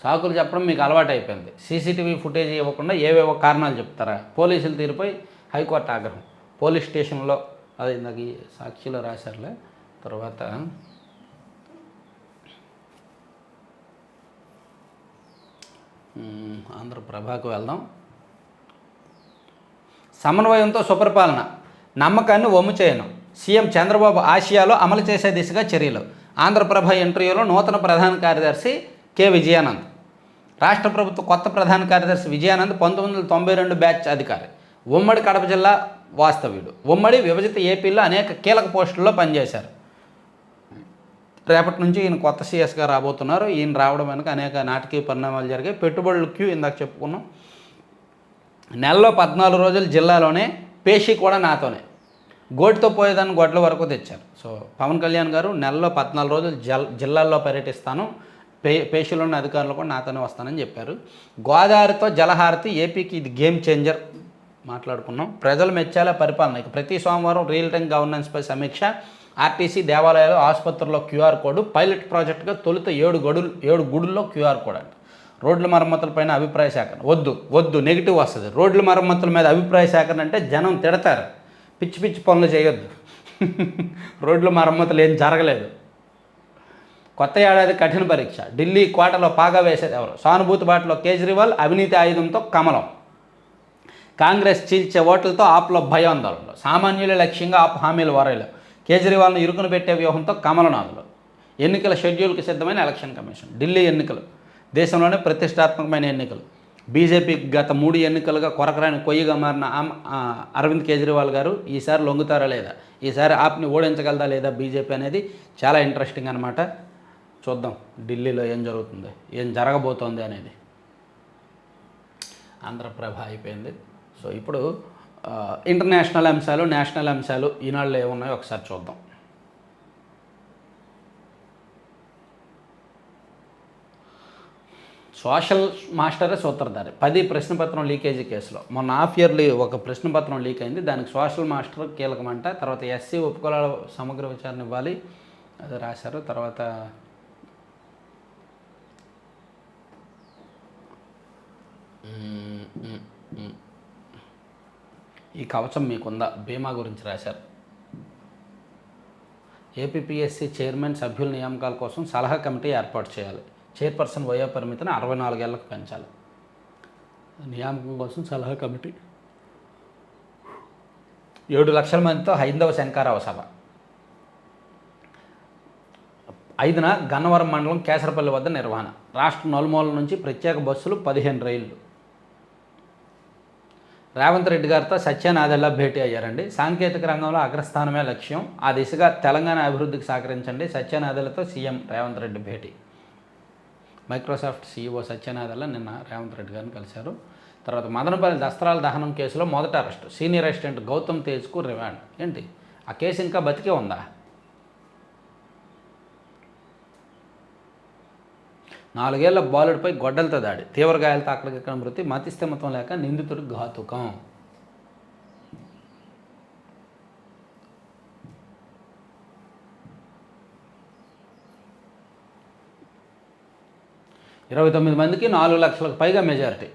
సాకులు చెప్పడం మీకు అలవాటు అయిపోయింది. సీసీటీవీ ఫుటేజ్ ఇవ్వకుండా ఏవేవో కారణాలు చెప్తారా? పోలీసుల తీరుపై హైకోర్టు ఆగ్రహం. పోలీస్ స్టేషన్లో అది నాకు సాక్షిలో రాశారులే. తర్వాత ఆంధ్రప్రభకు వెళ్దాం. సమన్వయంతో సుపరిపాలన, నమ్మకాన్ని వమ్ము చేయను, సీఎం చంద్రబాబు ఆశయాలు అమలు చేసే దిశగా చర్యలు. ఆంధ్రప్రభ ఇంటర్వ్యూలో నూతన ప్రధాన కార్యదర్శి కె విజయానంద్. రాష్ట్ర ప్రభుత్వ కొత్త ప్రధాన కార్యదర్శి విజయానంద్ 1992 బ్యాచ్ అధికారి. ఉమ్మడి కడప జిల్లా వాస్తవ్యుడు. ఉమ్మడి విభజిత ఏపీలో అనేక కీలక పోస్టుల్లో పనిచేశారు. రేపటి నుంచి ఈయన కొత్త సీఎస్గా రాబోతున్నారు. ఈయన రావడం వెనుక అనేక నాటకీయ పరిణామాలు జరిగాయి. పెట్టుబడులు క్యూ ఇందాక చెప్పుకున్నాం. నెలలో 14 రోజులు జిల్లాలోనే, పేషీ కూడా నాతోనే. గోటితో పోయేదాన్ని గొడ్ల వరకు తెచ్చారు. సో పవన్ కళ్యాణ్ గారు నెలలో 14 రోజులు జిల్లాల్లో పర్యటిస్తాను, పేషీలోని అధికారులు కూడా నాతోనే వస్తానని చెప్పారు. గోదావరితో జలహారతి, ఏపీకి ఇది గేమ్ చేంజర్ మాట్లాడుకున్నాం. ప్రజలు మెచ్చేలా పరిపాలన. ఇక ప్రతి సోమవారం రియల్ టైం గవర్నెన్స్పై సమీక్ష. ఆర్టీసీ, దేవాలయాలు, ఆసుపత్రుల్లో క్యూఆర్ కోడ్. పైలట్ ప్రాజెక్టుగా తొలుత 7 గుడుల్లో క్యూఆర్ కోడ్ అంట. రోడ్ల మరమ్మతులపైన అభిప్రాయ సేకరణ. వద్దు నెగిటివ్ వస్తుంది. రోడ్ల మరమ్మతుల మీద అభిప్రాయ సేకరణ అంటే జనం తిడతారు. పిచ్చి పిచ్చి పనులు చేయొద్దు. రోడ్ల మరమ్మతులు ఏం జరగలేదు. కొత్త ఏడాది కఠిన పరీక్ష. ఢిల్లీ కోటలో పాగా వేసేది ఎవరు? సానుభూతి బాటలో కేజ్రీవాల్, అవినీతి ఆయుధంతో కమలం. కాంగ్రెస్ చీల్చే ఓట్లతో ఆప్లో భయాందోళనలు. సామాన్యుల లక్ష్యంగా ఆప్ హామీల వరలు. కేజ్రీవాల్ను ఇరుకును పెట్టే వ్యూహంతో కమలనాథులు. ఎన్నికల షెడ్యూల్కి సిద్ధమైన ఎలక్షన్ కమిషన్. ఢిల్లీ ఎన్నికలు దేశంలోనే ప్రతిష్టాత్మకమైన ఎన్నికలు. బీజేపీ గత 3 ఎన్నికలుగా కొరకరాని కొయ్యగా మారిన అరవింద్ కేజ్రీవాల్ గారు ఈసారి లొంగుతారా లేదా, ఈసారి ఆప్ని ఓడించగలదా లేదా బీజేపీ అనేది చాలా ఇంట్రెస్టింగ్ అనమాట. చూద్దాం ఢిల్లీలో ఏం జరుగుతుంది, ఏం జరగబోతోంది అనేది. ఆంధ్రప్రభ అయిపోయింది. సో ఇప్పుడు ఇంటర్నేషనల్ అంశాలు, నేషనల్ అంశాలు ఈనాళ్ళు ఏమున్నాయో ఒకసారి చూద్దాం. సోషల్ మాస్టరే సూత్రధారి. 10 ప్రశ్నపత్రం లీకేజీ కేసులో మొన్న హాఫ్ ఇయర్లీ ఒక ప్రశ్నపత్రం లీక్ అయింది. దానికి సోషల్ మాస్టర్ కీలకమంట. తర్వాత ఎస్సీ ఉపకులాల సమగ్ర విచారణ ఇవ్వాలి, అది రాశారు. తర్వాత ఈ కవచం మీకుందా బీమా గురించి రాశారు. ఏపీపీఎస్సీ చైర్మన్ సభ్యుల నియామకాల కోసం సలహా కమిటీ ఏర్పాటు చేయాలి. చైర్పర్సన్ వయో పరిమితిని 64 ఏళ్లకు పెంచాలి. నియామకం కోసం సలహా కమిటీ. 7 లక్షల మందితో హైందవ శంకరావ సభ. 5న గన్నవరం మండలం కేసరపల్లి వద్ద నిర్వహణ. రాష్ట్ర నలుమూలల నుంచి ప్రత్యేక బస్సులు, 15 రైళ్లు. రేవంత్ రెడ్డి గారితో సత్యనాదెల్లా భేటీ అయ్యారండి. సాంకేతిక రంగంలో అగ్రస్థానమే లక్ష్యం, ఆ దిశగా తెలంగాణ అభివృద్ధికి సహకరించండి. సత్యనాదెల్లతో సీఎం రేవంత్ రెడ్డి భేటీ. మైక్రోసాఫ్ట్ సీఈఓ సత్యనాదెల్ల నిన్న రేవంత్ రెడ్డి గారిని కలిశారు. తర్వాత మదనపల్లి దస్త్రాల దహనం కేసులో మొదటి అరెస్టు. సీనియర్ అసిస్టెంట్ గౌతమ్ తేజ్కు రిమాండ్. ఏంటి ఆ కేసు ఇంకా బతికే ఉందా? 4 ఏళ్ల బాలుడిపై గొడ్డలతో దాడి, తీవ్ర గాయాలతో అక్కడికక్కడ మృతి, మతిస్థిమితం లేక నిందితుడు ఘాతుకం. ఇరవై 29 మందికి 4 లక్షలకు పైగా మెజారిటీ.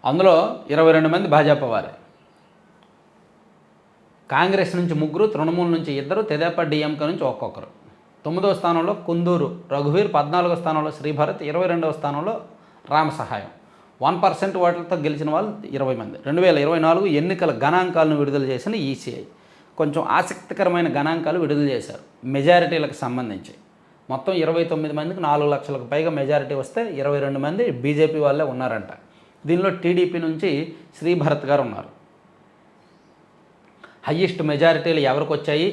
అందులో 22 మంది భాజపా వారే. కాంగ్రెస్ నుంచి 3, తృణమూల్ నుంచి 2, తెదేపా డిఎంకే నుంచి ఒక్కొక్కరు. 9వ స్థానంలో కుందూరు రఘువీర్, 14వ స్థానంలో శ్రీభరత్, 22వ స్థానంలో రామసహాయం. 1% ఓట్లతో గెలిచిన వాళ్ళు 20 మంది. 2024 ఎన్నికల గణాంకాలను విడుదల చేసిన ఈసీఐ. కొంచెం ఆసక్తికరమైన గణాంకాలు విడుదల చేశారు మెజారిటీలకు సంబంధించి. మొత్తం 29 మందికి 4 లక్షలకు పైగా మెజారిటీ వస్తే 22 మంది బీజేపీ వాళ్ళే ఉన్నారంట. దీనిలో టీడీపీ నుంచి శ్రీభరత్ గారు ఉన్నారు. హయ్యెస్ట్ మెజారిటీలు ఎవరికి వచ్చాయి,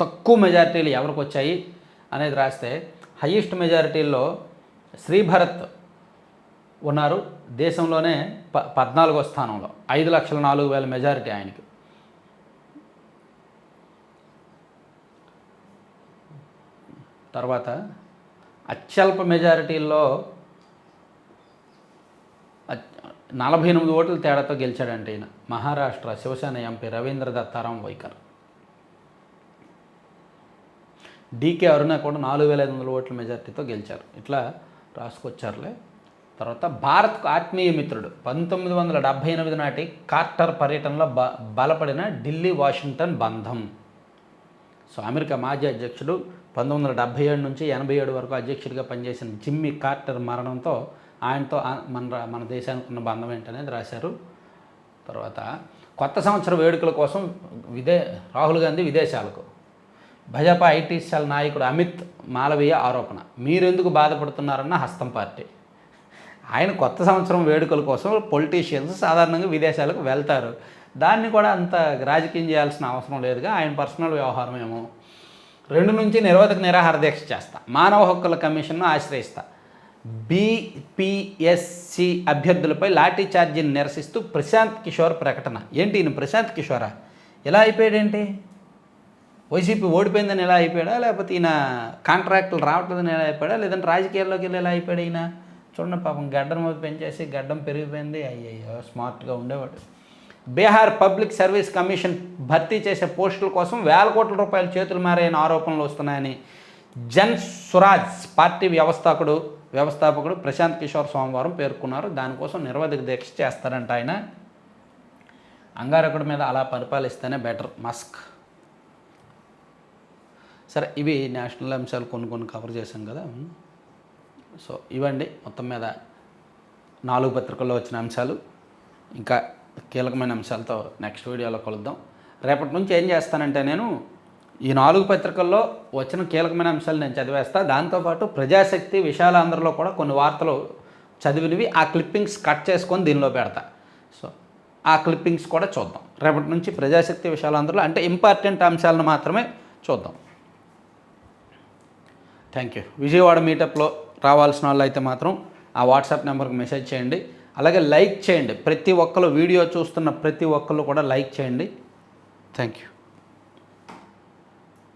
తక్కువ మెజారిటీలు ఎవరికి వచ్చాయి అనేది రాస్తే హయ్యెస్ట్ మెజారిటీల్లో శ్రీభరత్ ఉన్నారు. దేశంలోనే 14వ స్థానంలో 5,04,000 మెజారిటీ ఆయనకి. తర్వాత అత్యల్ప మెజారిటీల్లో 48 ఓట్ల తేడాతో గెలిచాడంటే ఈయన మహారాష్ట్ర శివసేన ఎంపీ రవీంద్ర దత్తారాం వైకర్. డీకే అరుణ కూడా 4,500 ఓట్ల మెజార్టీతో గెలిచారు. ఇట్లా రాసుకొచ్చారులే. తర్వాత భారత్కు ఆత్మీయ మిత్రుడు 1978 నాటి కార్టర్ పర్యటనలో బలపడిన ఢిల్లీ వాషింగ్టన్ బంధం. సో అమెరికా మాజీ అధ్యక్షుడు 1977 నుంచి 87 వరకు అధ్యక్షుడిగా పనిచేసిన జిమ్మీ కార్టర్ మరణంతో ఆయనతో మన దేశానికి ఉన్న బంధం ఏంటనేది రాశారు. తర్వాత కొత్త సంవత్సర వేడుకల కోసం రాహుల్ గాంధీ విదేశాలకు. భాజపా ఐటీ సెల్ నాయకుడు అమిత్ మాలవీయ ఆరోపణ. మీరెందుకు బాధపడుతున్నారన్న హస్తం పార్టీ. ఆయన కొత్త సంవత్సరం వేడుకల కోసం పొలిటీషియన్స్ సాధారణంగా విదేశాలకు వెళ్తారు. దాన్ని కూడా అంత రాజకీయం చేయాల్సిన అవసరం లేదుగా, ఆయన పర్సనల్ వ్యవహారం ఏమో. 2 నుంచి నిరోధక నిరాహార దీక్ష చేస్తా, మానవ హక్కుల కమిషన్ను ఆశ్రయిస్తా, బీపీఎస్సీ అభ్యర్థులపై లాఠీ ఛార్జీని నిరసిస్తూ ప్రశాంత్ కిషోర్ ప్రకటన. ఏంటి ఈయన ప్రశాంత్ కిషోరా? ఎలా అయిపోయాడేంటి? వైసీపీ ఓడిపోయిందని ఎలా అయిపోయాడా, లేకపోతే ఈయన కాంట్రాక్టులు రావట్లేదని ఎలా అయిపోయాడా, లేదంటే రాజకీయాల్లోకి వెళ్ళి ఎలా అయిపోయాడు ఈయన? చూడండి పాపం గడ్డం పెంచేసి గడ్డం పెరిగిపోయింది. అయ్యయ్యో స్మార్ట్గా ఉండేవాడు. బీహార్ పబ్లిక్ సర్వీస్ కమిషన్ భర్తీ చేసే పోస్టుల కోసం వేల కోట్ల రూపాయలు చేతులు మారాయని ఆరోపణలు వస్తున్నాయని జన్ స్వరాజ్ పార్టీ వ్యవస్థాపకుడు ప్రశాంత్ కిషోర్ సోమవారం పేర్కొన్నారు. దానికోసం నిరవధిక దీక్ష చేస్తారంట ఆయన. అంగారకుడి మీద అలా పరిపాలిస్తేనే బెటర్ మస్క్. సరే, ఇవి నేషనల్ అంశాలు కొన్ని కవర్ చేశాం కదా. సో ఇవండి మొత్తం మీద 4 పత్రికల్లో వచ్చిన అంశాలు. ఇంకా కీలకమైన అంశాలతో నెక్స్ట్ వీడియోలో కలుద్దాం. రేపటి నుంచి ఏం చేస్తానంటే నేను ఈ 4 పత్రికల్లో వచ్చిన కీలకమైన అంశాలు నేను చదివేస్తా. దాంతోపాటు ప్రజాశక్తి విశాలాంధ్రలో కూడా కొన్ని వార్తలు చదివినవి ఆ క్లిప్పింగ్స్ కట్ చేసుకొని దీనిలో పెడతా. సో ఆ క్లిప్పింగ్స్ కూడా చూద్దాం. రేపటి నుంచి ప్రజాశక్తి విశాలాంధ్రలో అంటే ఇంపార్టెంట్ అంశాలను మాత్రమే చూద్దాం. Thank you. విజయవాడ మీటప్లో రావాల్సిన వాళ్ళు అయితే మాత్రం ఆ వాట్సాప్ నెంబర్కి మెసేజ్ చేయండి. అలాగే లైక్ చేయండి. ప్రతి ఒక్కరు వీడియో చూస్తున్న ప్రతి ఒక్కరు కూడా లైక్ చేయండి. Thank you.